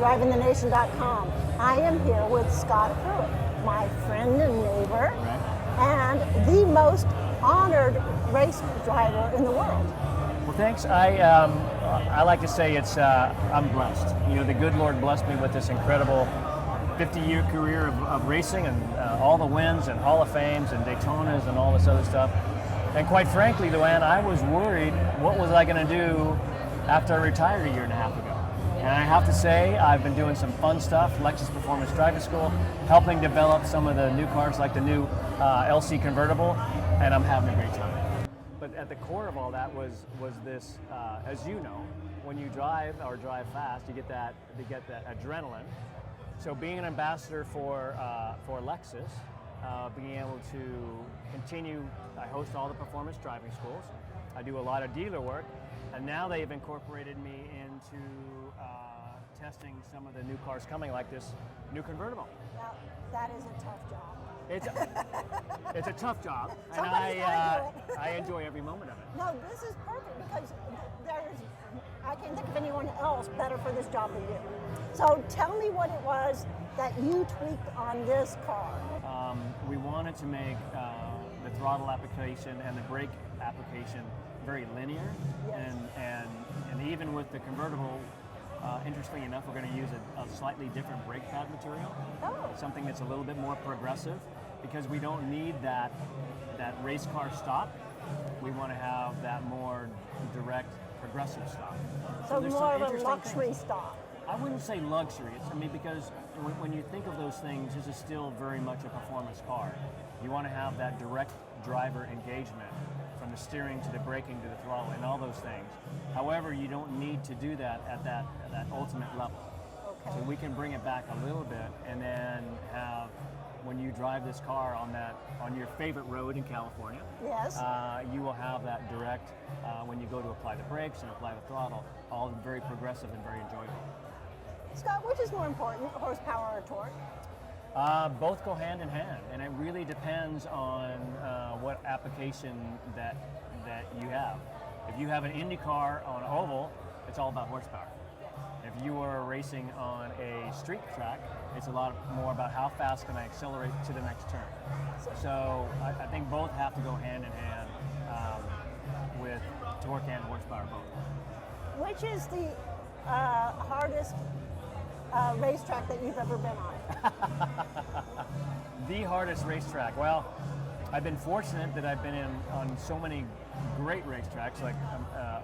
drivingthenation.com. I am here with Scott Pruett, my friend and neighbor, and the most honored race driver in the world. Well, thanks. I like to say I'm blessed. You know, the good Lord blessed me with this incredible 50-year career of racing and all the wins and Hall of Fames and Daytonas and all this other stuff. And quite frankly, Luann, I was worried, what was I going to do after I retired a year and a half ago? And I have to say, I've been doing some fun stuff, Lexus Performance Driving School, helping develop some of the new cars like the new LC Convertible, and I'm having a great time. But at the core of all that was this, as you know, when you drive or drive fast, you get that adrenaline. So being an ambassador for Lexus, being able to continue, I host all the performance driving schools. I do a lot of dealer work, and now they've incorporated me into testing some of the new cars coming, like this new convertible. Now, that is a tough job. It's a tough job, and I enjoy every moment of it. No, this is perfect because I can't think of anyone else better for this job than you. So tell me what it was that you tweaked on this car. We wanted to make the throttle application and the brake application very linear, yes. and even with the convertible, interestingly enough, we're going to use a slightly different brake pad material, something that's a little bit more progressive, because we don't need that race car stop. We want to have that more direct, progressive stop. So more of a luxury stop. I wouldn't say luxury. Because when you think of those things, this is still very much a performance car. You want to have that direct driver engagement from the steering to the braking to the throttle and all those things. However, you don't need to do that at that ultimate level. Okay. So we can bring it back a little bit, and then have, when you drive this car on your favorite road in California, yes, you will have that direct, when you go to apply the brakes and apply the throttle, all very progressive and very enjoyable. Scott, which is more important, horsepower or torque? Both go hand in hand, and it really depends on what application that you have. If you have an Indy car on oval, it's all about horsepower. If you are racing on a street track, it's a lot more about how fast can I accelerate to the next turn. So I think both have to go hand in hand with torque and horsepower both. Which is the hardest racetrack that you've ever been on? The hardest racetrack. Well, I've been fortunate that I've been on so many great racetracks like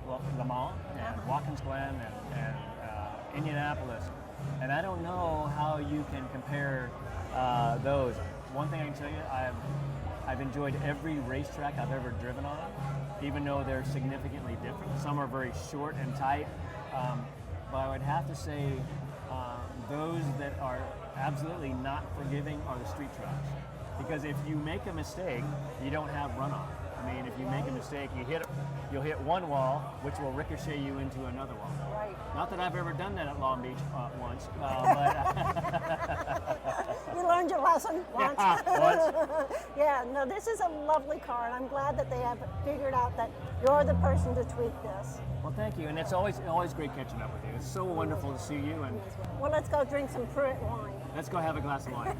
Le Mans and Watkins Glen and Indianapolis, and I don't know how you can compare those. One thing I can tell you, I've enjoyed every racetrack I've ever driven on, even though they're significantly different. Some are very short and tight, but I would have to say those that are absolutely not forgiving are the street tracks. Because if you make a mistake, you don't have runoff. I mean, if you make a mistake, you'll hit one wall, which will ricochet you into another wall. Right. Not that I've ever done that at Long Beach once, but you learned your lesson once. Once. Yeah, no, this is a lovely car, and I'm glad that they have figured out that you're the person to tweak this. Well, thank you, and it's always great catching up with you. It's so wonderful to see you. And well, let's go drink some Pruett wine. Let's go have a glass of wine.